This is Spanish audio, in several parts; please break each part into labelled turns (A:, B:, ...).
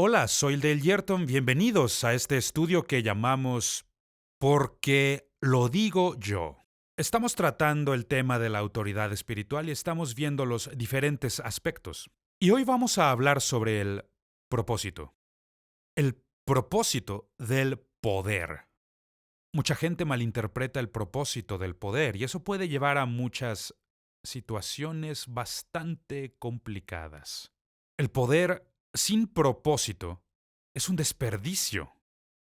A: Hola, soy Dale Yerton. Bienvenidos a este estudio que llamamos Porque lo digo yo. Estamos tratando el tema de la autoridad espiritual y estamos viendo los diferentes aspectos. Y hoy vamos a hablar sobre el propósito. El propósito del poder. Mucha gente malinterpreta el propósito del poder y eso puede llevar a muchas situaciones bastante complicadas. El poder sin propósito es un desperdicio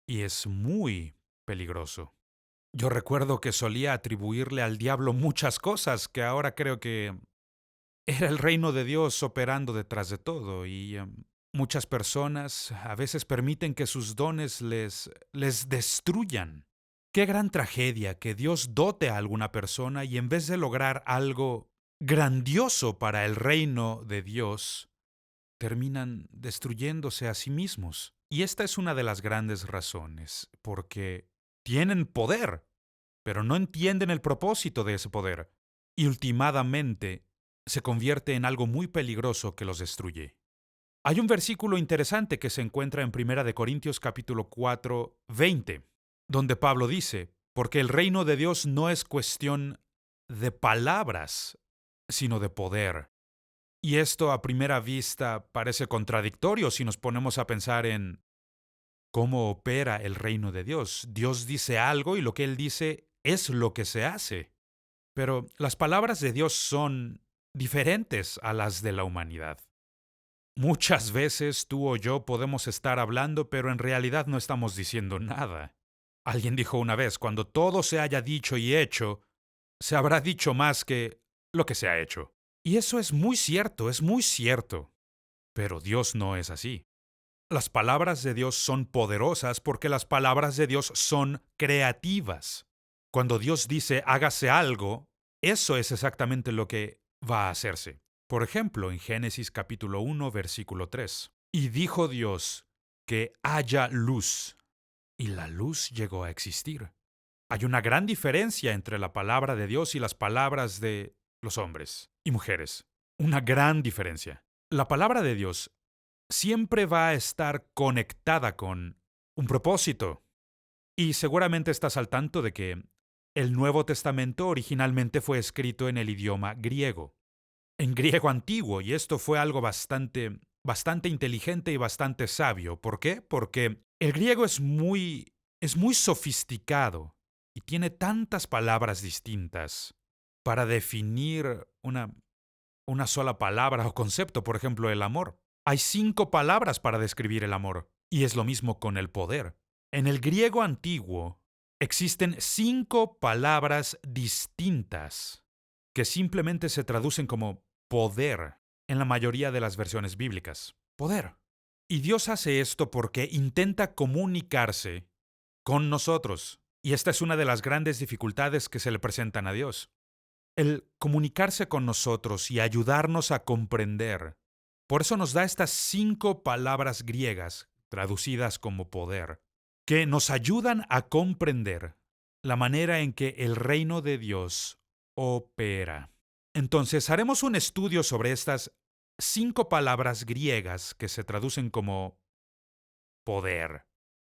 A: y es muy peligroso. Yo recuerdo que solía atribuirle al diablo muchas cosas que ahora creo que era el reino de Dios operando detrás de todo y muchas personas a veces permiten que sus dones les destruyan. Qué gran tragedia que Dios dote a alguna persona y en vez de lograr algo grandioso para el reino de Dios, terminan destruyéndose a sí mismos. Y esta es una de las grandes razones, porque tienen poder, pero no entienden el propósito de ese poder, y ultimadamente se convierte en algo muy peligroso que los destruye. Hay un versículo interesante que se encuentra en Primera de Corintios capítulo 4, 20, donde Pablo dice, porque el reino de Dios no es cuestión de palabras, sino de poder. Y esto a primera vista parece contradictorio si nos ponemos a pensar en cómo opera el reino de Dios. Dios dice algo y lo que Él dice es lo que se hace. Pero las palabras de Dios son diferentes a las de la humanidad. Muchas veces tú o yo podemos estar hablando, pero en realidad no estamos diciendo nada. Alguien dijo una vez, cuando todo se haya dicho y hecho, se habrá dicho más que lo que se ha hecho. Y eso es muy cierto, es muy cierto. Pero Dios no es así. Las palabras de Dios son poderosas porque las palabras de Dios son creativas. Cuando Dios dice hágase algo, eso es exactamente lo que va a hacerse. Por ejemplo, en Génesis capítulo 1, versículo 3. Y dijo Dios que haya luz, y la luz llegó a existir. Hay una gran diferencia entre la palabra de Dios y las palabras de los hombres y mujeres. Una gran diferencia. La palabra de Dios siempre va a estar conectada con un propósito. Y seguramente estás al tanto de que el Nuevo Testamento originalmente fue escrito en el idioma griego, en griego antiguo, y esto fue algo bastante inteligente y bastante sabio. ¿Por qué? Porque el griego es muy sofisticado y tiene tantas palabras distintas para definir una sola palabra o concepto, por ejemplo, el amor. Hay 5 palabras para describir el amor, y es lo mismo con el poder. En el griego antiguo existen 5 palabras distintas que simplemente se traducen como poder en la mayoría de las versiones bíblicas. Poder. Y Dios hace esto porque intenta comunicarse con nosotros. Y esta es una de las grandes dificultades que se le presentan a Dios. El comunicarse con nosotros y ayudarnos a comprender. Por eso nos da estas 5 palabras griegas, traducidas como poder, que nos ayudan a comprender la manera en que el reino de Dios opera. Entonces haremos un estudio sobre estas 5 palabras griegas que se traducen como poder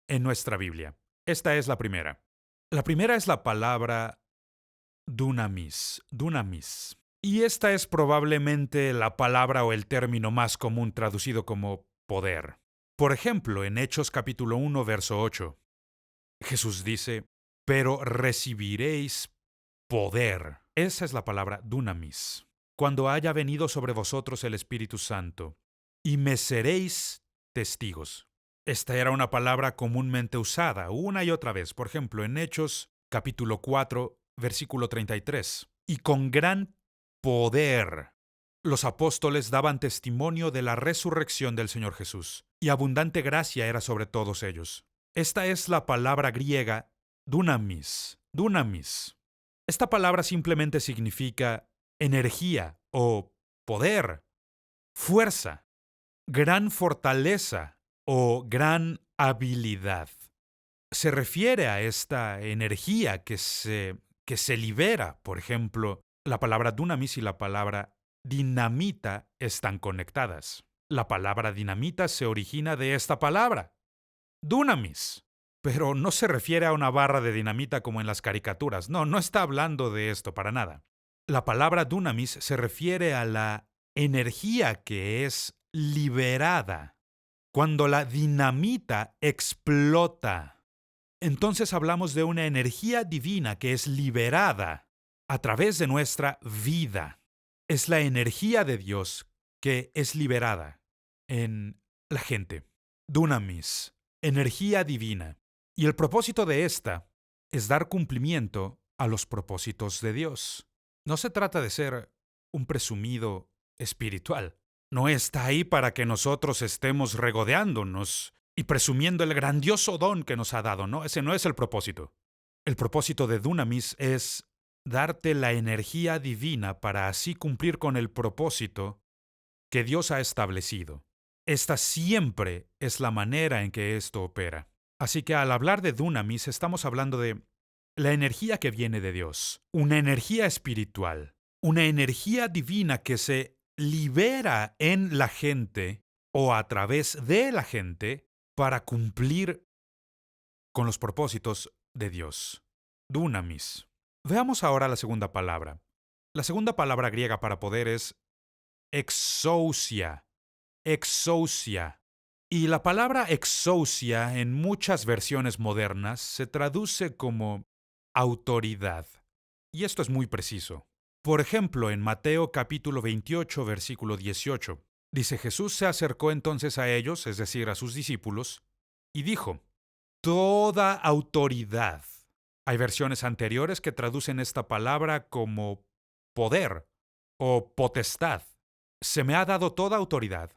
A: en nuestra Biblia. Esta es la primera. La primera es la palabra dunamis, dunamis. Y esta es probablemente la palabra o el término más común traducido como poder. Por ejemplo, en Hechos capítulo 1, verso 8, Jesús dice, pero recibiréis poder. Esa es la palabra dunamis. Cuando haya venido sobre vosotros el Espíritu Santo, y me seréis testigos. Esta era una palabra comúnmente usada una y otra vez. Por ejemplo, en Hechos capítulo 4, versículo 33. Y con gran poder los apóstoles daban testimonio de la resurrección del Señor Jesús, y abundante gracia era sobre todos ellos. Esta es la palabra griega dunamis, dunamis. Esta palabra simplemente significa energía o poder, fuerza, gran fortaleza o gran habilidad. Se refiere a esta energía que se libera. Por ejemplo, la palabra dunamis y la palabra dinamita están conectadas. La palabra dinamita se origina de esta palabra, dunamis. Pero no se refiere a una barra de dinamita como en las caricaturas. No, no está hablando de esto para nada. La palabra dunamis se refiere a la energía que es liberada cuando la dinamita explota. Entonces hablamos de una energía divina que es liberada a través de nuestra vida. Es la energía de Dios que es liberada en la gente. Dunamis, energía divina. Y el propósito de esta es dar cumplimiento a los propósitos de Dios. No se trata de ser un presumido espiritual. No está ahí para que nosotros estemos regodeándonos y presumiendo el grandioso don que nos ha dado. No, ese no es el propósito. El propósito de Dunamis es darte la energía divina para así cumplir con el propósito que Dios ha establecido. Esta siempre es la manera en que esto opera. Así que al hablar de Dunamis estamos hablando de la energía que viene de Dios, una energía espiritual, una energía divina que se libera en la gente o a través de la gente para cumplir con los propósitos de Dios. Dunamis. Veamos ahora la segunda palabra. La segunda palabra griega para poder es exousia. Exousia. Y la palabra exousia en muchas versiones modernas se traduce como autoridad. Y esto es muy preciso. Por ejemplo, en Mateo capítulo 28, versículo 18, dice: Jesús se acercó entonces a ellos, es decir, a sus discípulos, y dijo: toda autoridad. Hay versiones anteriores que traducen esta palabra como poder o potestad. Se me ha dado toda autoridad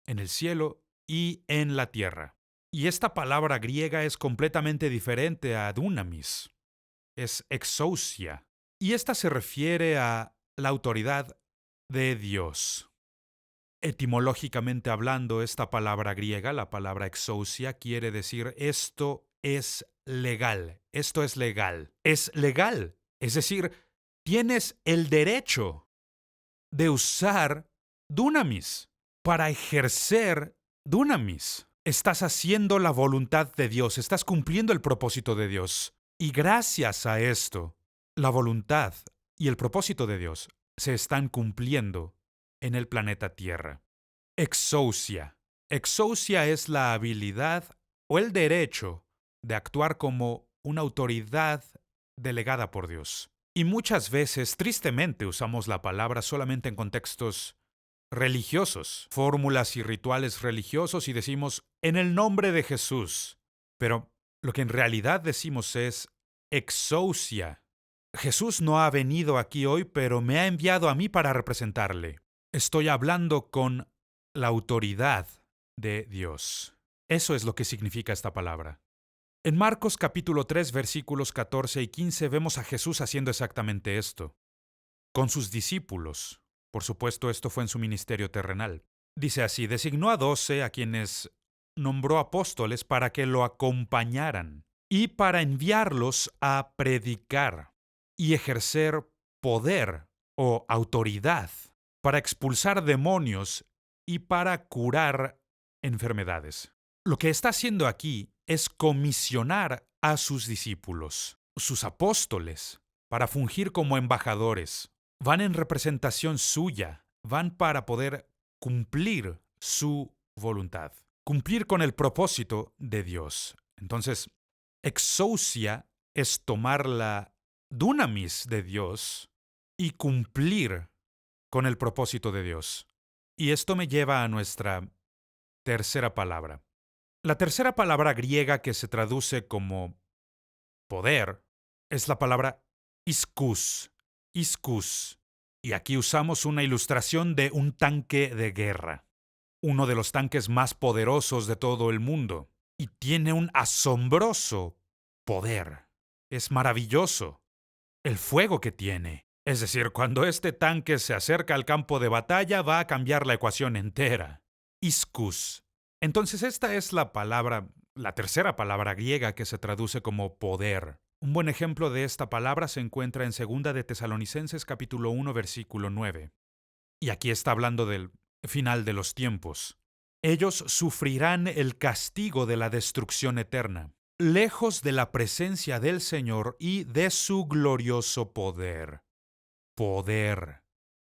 A: en el cielo y en la tierra. Y esta palabra griega es completamente diferente a dunamis. Es exousia. Y esta se refiere a la autoridad de Dios. Etimológicamente hablando, esta palabra griega, la palabra exousia, quiere decir esto es legal. Esto es legal. Es legal. Es decir, tienes el derecho de usar dunamis para ejercer dunamis. Estás haciendo la voluntad de Dios, estás cumpliendo el propósito de Dios. Y gracias a esto, la voluntad y el propósito de Dios se están cumpliendo en el planeta Tierra. Exousia. Exousia es la habilidad o el derecho de actuar como una autoridad delegada por Dios. Y muchas veces, tristemente, usamos la palabra solamente en contextos religiosos, fórmulas y rituales religiosos, y decimos en el nombre de Jesús. Pero lo que en realidad decimos es exousia. Jesús no ha venido aquí hoy, pero me ha enviado a mí para representarle. Estoy hablando con la autoridad de Dios. Eso es lo que significa esta palabra. En Marcos capítulo 3, versículos 14 y 15 vemos a Jesús haciendo exactamente esto. Con sus discípulos. Por supuesto, esto fue en su ministerio terrenal. Dice así: designó a 12 a quienes nombró apóstoles para que lo acompañaran y para enviarlos a predicar y ejercer poder o autoridad para expulsar demonios y para curar enfermedades. Lo que está haciendo aquí es comisionar a sus discípulos, sus apóstoles, para fungir como embajadores. Van en representación suya, van para poder cumplir su voluntad, cumplir con el propósito de Dios. Entonces, exousia es tomar la dunamis de Dios y cumplir con el propósito de Dios. Y esto me lleva a nuestra tercera palabra. La tercera palabra griega que se traduce como poder es la palabra ischus. Ischus. Y aquí usamos una ilustración de un tanque de guerra, uno de los tanques más poderosos de todo el mundo, y tiene un asombroso poder. Es maravilloso el fuego que tiene. Es decir, cuando este tanque se acerca al campo de batalla, va a cambiar la ecuación entera. Ischus. Entonces esta es la tercera palabra griega que se traduce como poder. Un buen ejemplo de esta palabra se encuentra en 2 de Tesalonicenses capítulo 1 versículo 9. Y aquí está hablando del final de los tiempos. Ellos sufrirán el castigo de la destrucción eterna, lejos de la presencia del Señor y de su glorioso poder. Poder.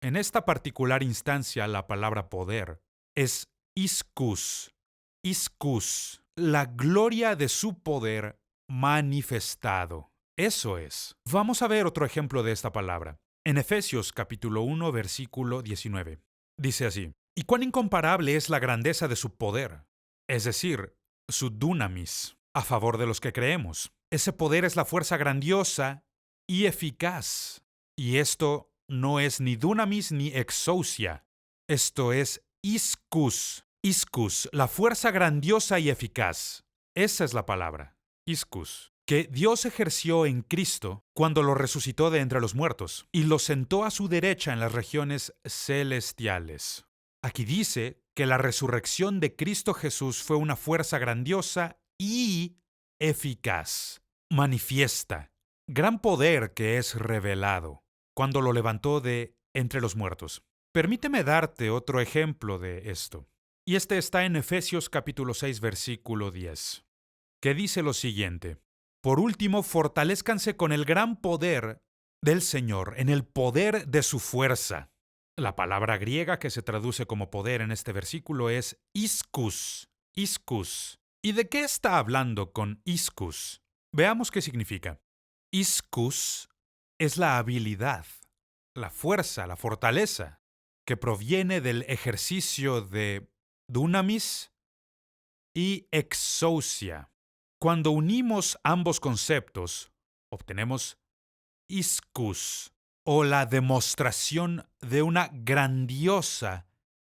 A: En esta particular instancia, la palabra poder es iskus. Iskus, la gloria de su poder manifestado. Eso es. Vamos a ver otro ejemplo de esta palabra. En Efesios capítulo 1, versículo 19. Dice así: ¿Y cuán incomparable es la grandeza de su poder? Es decir, su dunamis, a favor de los que creemos. Ese poder es la fuerza grandiosa y eficaz. Y esto no es ni dunamis ni exousia. Esto es iskus. Iskus, la fuerza grandiosa y eficaz. Esa es la palabra, iskus, que Dios ejerció en Cristo cuando lo resucitó de entre los muertos y lo sentó a su derecha en las regiones celestiales. Aquí dice que la resurrección de Cristo Jesús fue una fuerza grandiosa y eficaz, manifiesta, gran poder que es revelado cuando lo levantó de entre los muertos. Permíteme darte otro ejemplo de esto. Y este está en Efesios capítulo 6, versículo 10, que dice lo siguiente: Por último, fortalézcanse con el gran poder del Señor, en el poder de su fuerza. La palabra griega que se traduce como poder en este versículo es iskus. Iskus. ¿Y de qué está hablando con iskus? Veamos qué significa. Iskus es la habilidad, la fuerza, la fortaleza, que proviene del ejercicio de dunamis y exousia. Cuando unimos ambos conceptos, obtenemos iskus, o la demostración de una grandiosa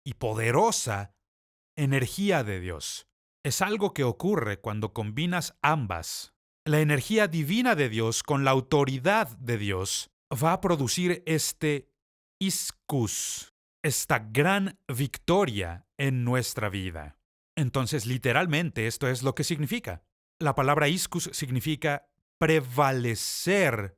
A: y poderosa energía de Dios. Es algo que ocurre cuando combinas ambas. La energía divina de Dios con la autoridad de Dios va a producir este iskus, esta gran victoria en nuestra vida. Entonces, literalmente, esto es lo que significa. La palabra iskus significa prevalecer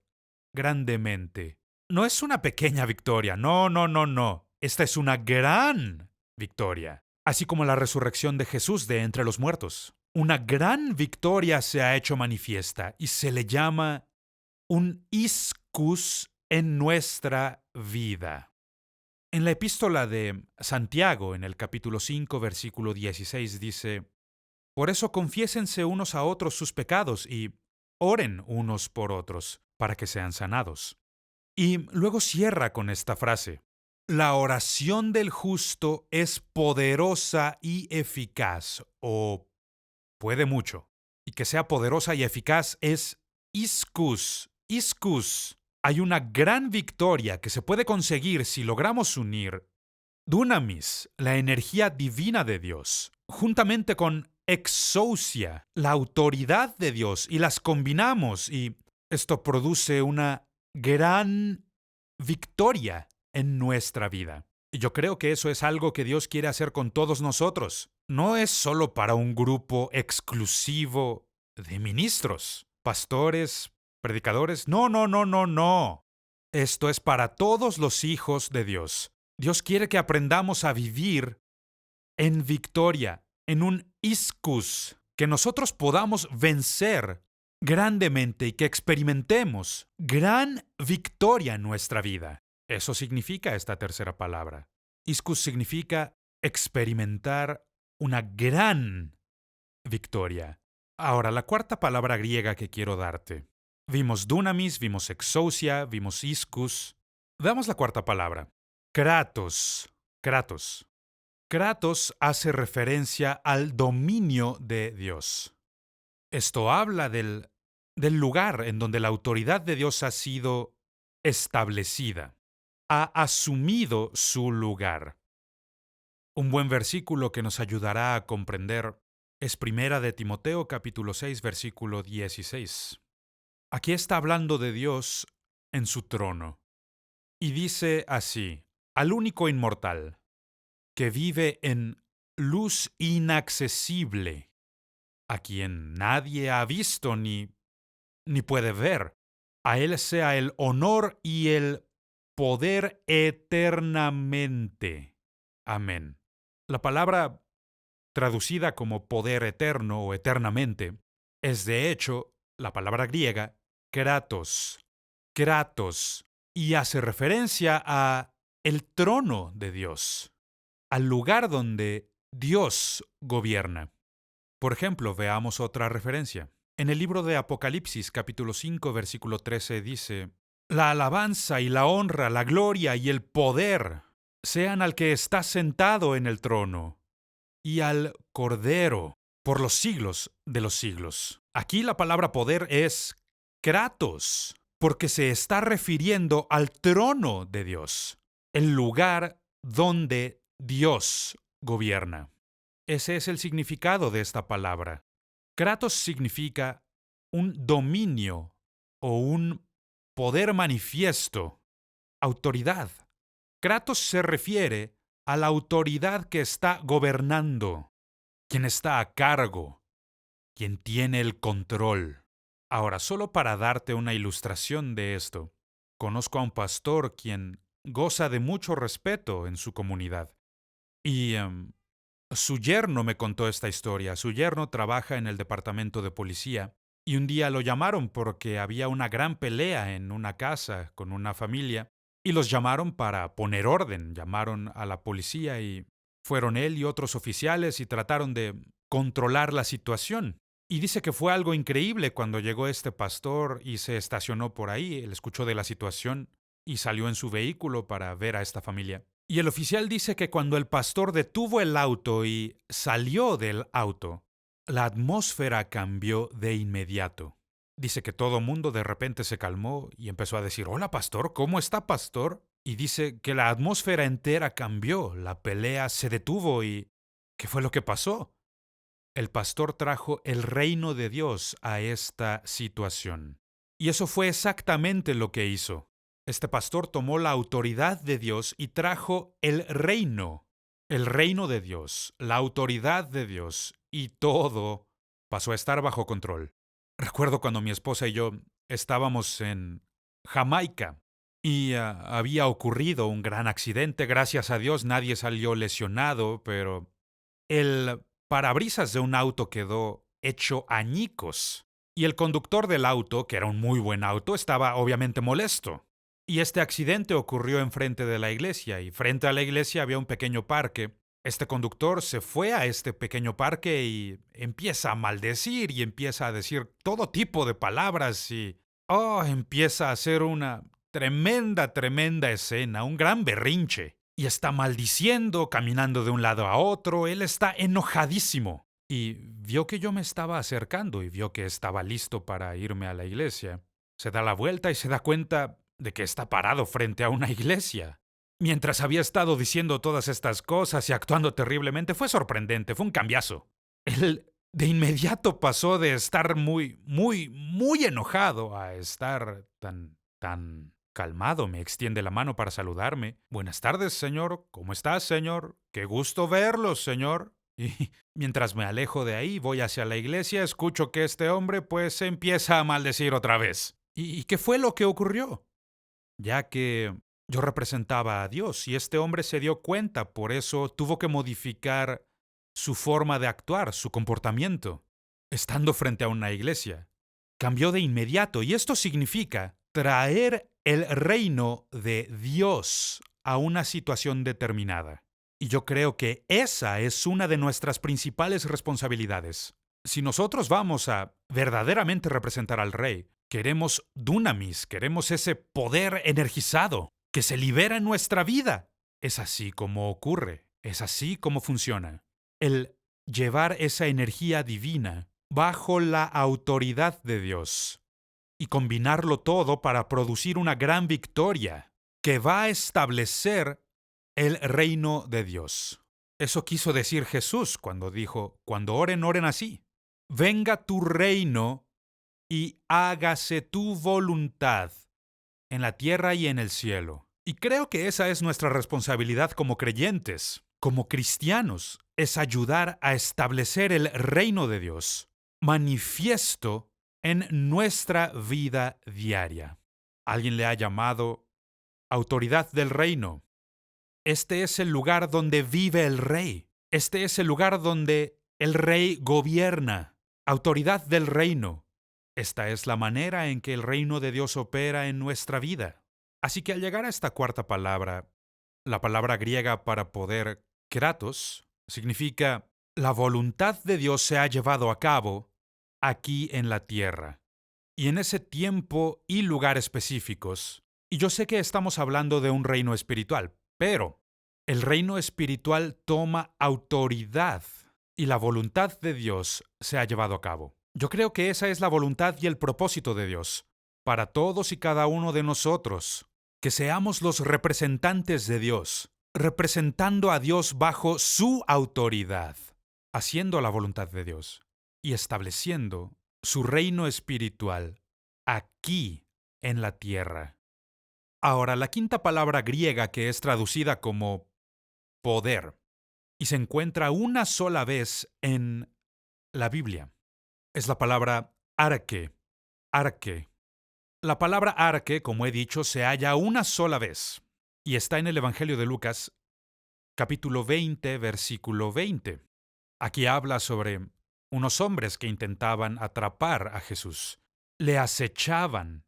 A: grandemente. No es una pequeña victoria, no. Esta es una gran victoria. Así como la resurrección de Jesús de entre los muertos. Una gran victoria se ha hecho manifiesta y se le llama un iskus en nuestra vida. En la epístola de Santiago, en el capítulo 5, versículo 16, dice: Por eso confiésense unos a otros sus pecados y oren unos por otros, para que sean sanados. Y luego cierra con esta frase: La oración del justo es poderosa y eficaz, o puede mucho. Y que sea poderosa y eficaz es iskus. Iskus. Hay una gran victoria que se puede conseguir si logramos unir dunamis, la energía divina de Dios, juntamente con exousia, la autoridad de Dios, y las combinamos, y esto produce una gran victoria en nuestra vida. Y yo creo que eso es algo que Dios quiere hacer con todos nosotros. No es solo para un grupo exclusivo de ministros, pastores, predicadores. No. Esto es para todos los hijos de Dios. Dios quiere que aprendamos a vivir en victoria, en un iskus, que nosotros podamos vencer grandemente y que experimentemos gran victoria en nuestra vida. Eso significa esta tercera palabra. Iskus significa experimentar una gran victoria. Ahora, la cuarta palabra griega que quiero darte. Vimos dunamis, vimos exousia, vimos iskus. Veamos la cuarta palabra. Kratos. Kratos. Kratos hace referencia al dominio de Dios. Esto habla del lugar en donde la autoridad de Dios ha sido establecida. Ha asumido su lugar. Un buen versículo que nos ayudará a comprender es Primera de Timoteo capítulo 6 versículo 16. Aquí está hablando de Dios en su trono. Y dice así: al único inmortal, que vive en luz inaccesible, a quien nadie ha visto ni puede ver. A Él sea el honor y el poder eternamente. Amén. La palabra traducida como poder eterno o eternamente es de hecho la palabra griega kratos, kratos, y hace referencia a el trono de Dios, al lugar donde Dios gobierna. Por ejemplo, veamos otra referencia. En el libro de Apocalipsis, capítulo 5, versículo 13, dice: La alabanza y la honra, la gloria y el poder sean al que está sentado en el trono y al Cordero por los siglos de los siglos. Aquí la palabra poder es kratos, porque se está refiriendo al trono de Dios, el lugar donde Dios gobierna. Ese es el significado de esta palabra. Kratos significa un dominio o un poder manifiesto, autoridad. Kratos se refiere a la autoridad que está gobernando, quien está a cargo, quien tiene el control. Ahora, solo para darte una ilustración de esto, conozco a un pastor quien goza de mucho respeto en su comunidad. Y su yerno me contó esta historia. Su yerno trabaja en el departamento de policía y un día lo llamaron porque había una gran pelea en una casa con una familia y los llamaron para poner orden. Llamaron a la policía y fueron él y otros oficiales y trataron de controlar la situación. Y dice que fue algo increíble cuando llegó este pastor y se estacionó por ahí. Él escuchó de la situación y salió en su vehículo para ver a esta familia. Y el oficial dice que cuando el pastor detuvo el auto y salió del auto, la atmósfera cambió de inmediato. Dice que todo mundo de repente se calmó y empezó a decir: «Hola, pastor, ¿cómo está, pastor?». Y dice que la atmósfera entera cambió, la pelea se detuvo y ¿qué fue lo que pasó? El pastor trajo el reino de Dios a esta situación. Y eso fue exactamente lo que hizo. Este pastor tomó la autoridad de Dios y trajo el reino de Dios, la autoridad de Dios, y todo pasó a estar bajo control. Recuerdo cuando mi esposa y yo estábamos en Jamaica y había ocurrido un gran accidente. Gracias a Dios nadie salió lesionado, pero el parabrisas de un auto quedó hecho añicos. Y el conductor del auto, que era un muy buen auto, estaba obviamente molesto. Y este accidente ocurrió enfrente de la iglesia, y frente a la iglesia había un pequeño parque. Este conductor se fue a este pequeño parque y empieza a maldecir y empieza a decir todo tipo de palabras y empieza a hacer una tremenda escena, un gran berrinche. Y está maldiciendo, caminando de un lado a otro. Él está enojadísimo. Y vio que yo me estaba acercando y vio que estaba listo para irme a la iglesia. Se da la vuelta y se da cuenta de que está parado frente a una iglesia. Mientras había estado diciendo todas estas cosas y actuando terriblemente, fue sorprendente, fue un cambiazo. Él de inmediato pasó de estar muy enojado a estar tan calmado. Me extiende la mano para saludarme. «Buenas tardes, señor. ¿Cómo estás, señor? Qué gusto verlo, señor». Y mientras me alejo de ahí, voy hacia la iglesia, escucho que este hombre pues empieza a maldecir otra vez. ¿Y qué fue lo que ocurrió? Ya que yo representaba a Dios y este hombre se dio cuenta, por eso tuvo que modificar su forma de actuar, su comportamiento, estando frente a una iglesia. Cambió de inmediato y esto significa traer el reino de Dios a una situación determinada. Y yo creo que esa es una de nuestras principales responsabilidades. Si nosotros vamos a verdaderamente representar al Rey, queremos dunamis, queremos ese poder energizado que se libera en nuestra vida. Es así como ocurre, es así como funciona. El llevar esa energía divina bajo la autoridad de Dios y combinarlo todo para producir una gran victoria que va a establecer el reino de Dios. Eso quiso decir Jesús cuando dijo: «Cuando oren, oren así. Venga tu reino y hágase tu voluntad en la tierra y en el cielo». Y creo que esa es nuestra responsabilidad como creyentes, como cristianos, es ayudar a establecer el reino de Dios, manifiesto en nuestra vida diaria. Alguien le ha llamado autoridad del reino. Este es el lugar donde vive el rey. Este es el lugar donde el rey gobierna. Autoridad del reino. Esta es la manera en que el reino de Dios opera en nuestra vida. Así que al llegar a esta cuarta palabra, la palabra griega para poder, kratos, significa la voluntad de Dios se ha llevado a cabo aquí en la tierra. Y en ese tiempo y lugar específicos. Y yo sé que estamos hablando de un reino espiritual, pero el reino espiritual toma autoridad y la voluntad de Dios se ha llevado a cabo. Yo creo que esa es la voluntad y el propósito de Dios para todos y cada uno de nosotros, que seamos los representantes de Dios, representando a Dios bajo su autoridad, haciendo la voluntad de Dios y estableciendo su reino espiritual aquí en la tierra. Ahora, la quinta palabra griega que es traducida como poder y se encuentra una sola vez en la Biblia es la palabra arque. Arque. La palabra arque, como he dicho, se halla una sola vez y está en el Evangelio de Lucas, capítulo 20, versículo 20. Aquí habla sobre unos hombres que intentaban atrapar a Jesús. Le acechaban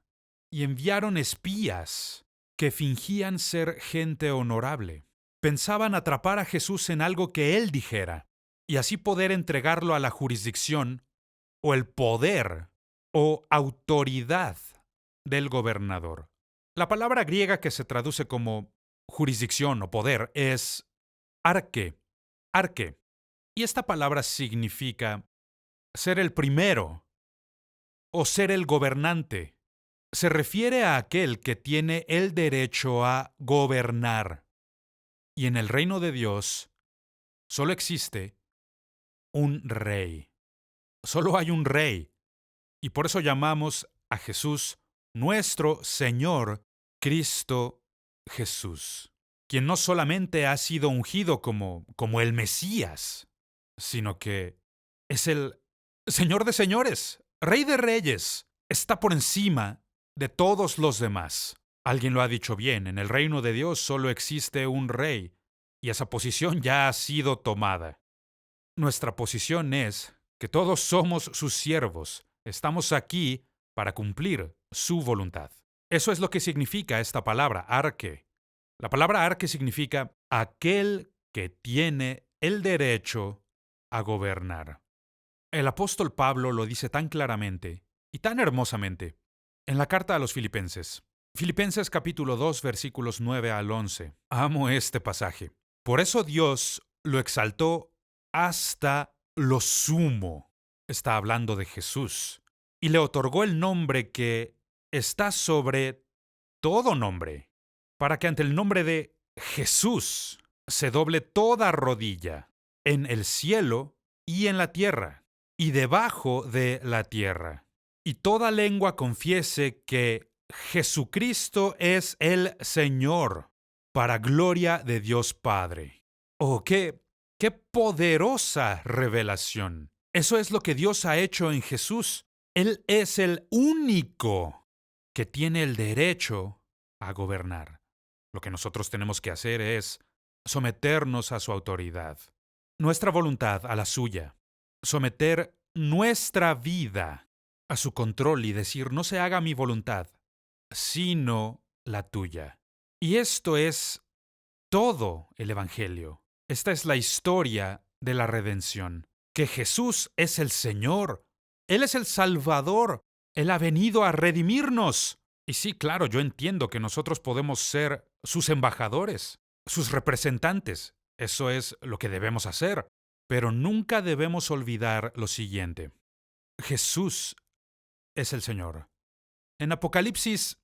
A: y enviaron espías que fingían ser gente honorable. Pensaban atrapar a Jesús en algo que él dijera y así poder entregarlo a la jurisdicción o el poder o autoridad del gobernador. La palabra griega que se traduce como jurisdicción o poder es arque. Arque. Y esta palabra significa ser el primero o ser el gobernante. Se refiere a aquel que tiene el derecho a gobernar. Y en el reino de Dios solo existe un rey. Solo hay un rey. Y por eso llamamos a Jesús nuestro Señor Cristo Jesús, quien no solamente ha sido ungido como el Mesías, sino que es el Señor de señores, Rey de reyes, está por encima de todos los demás. Alguien lo ha dicho bien, en el reino de Dios solo existe un rey, y esa posición ya ha sido tomada. Nuestra posición es que todos somos sus siervos, estamos aquí para cumplir su voluntad. Eso es lo que significa esta palabra, arque. La palabra arque significa aquel que tiene el derecho a gobernar. El apóstol Pablo lo dice tan claramente y tan hermosamente en la carta a los Filipenses. Filipenses capítulo 2 versículos 9 al 11. Amo este pasaje. Por eso Dios lo exaltó hasta lo sumo. Está hablando de Jesús. Y le otorgó el nombre que está sobre todo nombre, para que ante el nombre de Jesús se doble toda rodilla, en el cielo y en la tierra, y debajo de la tierra, y toda lengua confiese que Jesucristo es el Señor, para gloria de Dios Padre. ¡Oh, qué poderosa revelación! Eso es lo que Dios ha hecho en Jesús. Él es el único que tiene el derecho a gobernar. Lo que nosotros tenemos que hacer es someternos a su autoridad, nuestra voluntad a la suya, someter nuestra vida a su control y decir, no se haga mi voluntad, sino la tuya. Y esto es todo el Evangelio. Esta es la historia de la redención, que Jesús es el Señor, Él es el Salvador, Él ha venido a redimirnos. Y sí, claro, yo entiendo que nosotros podemos ser sus embajadores, sus representantes. Eso es lo que debemos hacer. Pero nunca debemos olvidar lo siguiente. Jesús es el Señor. En Apocalipsis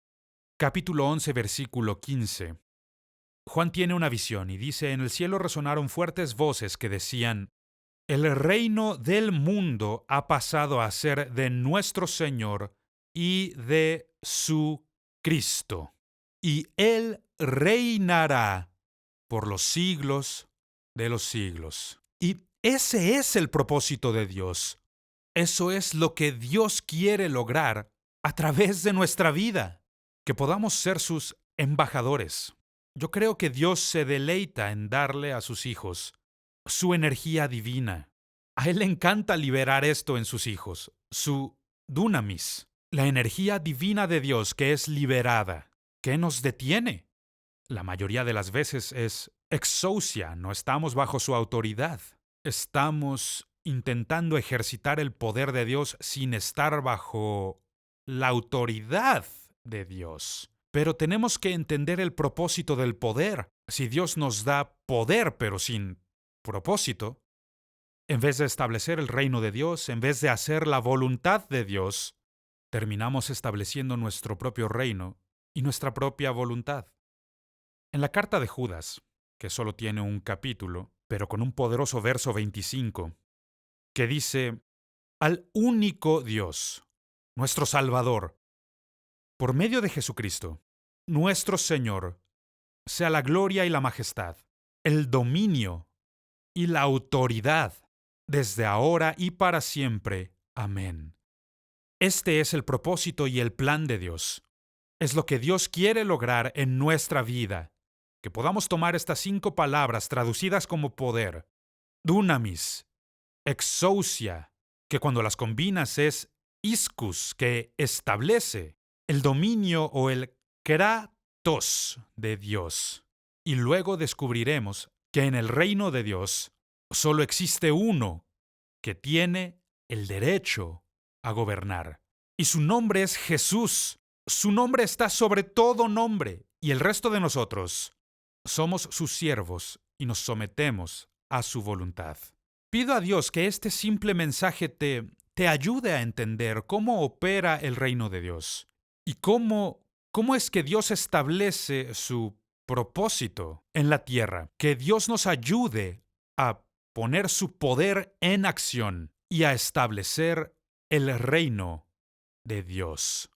A: capítulo 11, versículo 15, Juan tiene una visión y dice, en el cielo resonaron fuertes voces que decían, el reino del mundo ha pasado a ser de nuestro Señor y de su Cristo, y Él reinará por los siglos de los siglos. Y ese es el propósito de Dios. Eso es lo que Dios quiere lograr a través de nuestra vida, que podamos ser sus embajadores. Yo creo que Dios se deleita en darle a sus hijos su energía divina. A Él le encanta liberar esto en sus hijos, su dunamis, la energía divina de Dios que es liberada. ¿Qué nos detiene? La mayoría de las veces es exousia, no estamos bajo su autoridad. Estamos intentando ejercitar el poder de Dios sin estar bajo la autoridad de Dios. Pero tenemos que entender el propósito del poder. Si Dios nos da poder pero sin propósito, en vez de establecer el reino de Dios, en vez de hacer la voluntad de Dios, terminamos estableciendo nuestro propio reino y nuestra propia voluntad. En la carta de Judas, que solo tiene un capítulo, pero con un poderoso verso 25, que dice: al único Dios, nuestro Salvador, por medio de Jesucristo, nuestro Señor, sea la gloria y la majestad, el dominio y la autoridad, desde ahora y para siempre. Amén. Este es el propósito y el plan de Dios. Es lo que Dios quiere lograr en nuestra vida, que podamos tomar estas 5 palabras traducidas como poder, dunamis, exousia, que cuando las combinas es ischus, que establece el dominio o el kratos de Dios. Y luego descubriremos que en el reino de Dios solo existe uno que tiene el derecho a gobernar. Y su nombre es Jesús. Su nombre está sobre todo nombre. Y el resto de nosotros somos sus siervos y nos sometemos a su voluntad. Pido a Dios que este simple mensaje te ayude a entender cómo opera el reino de Dios y cómo es que Dios establece su propósito en la tierra. Que Dios nos ayude a poner su poder en acción y a establecer el reino de Dios.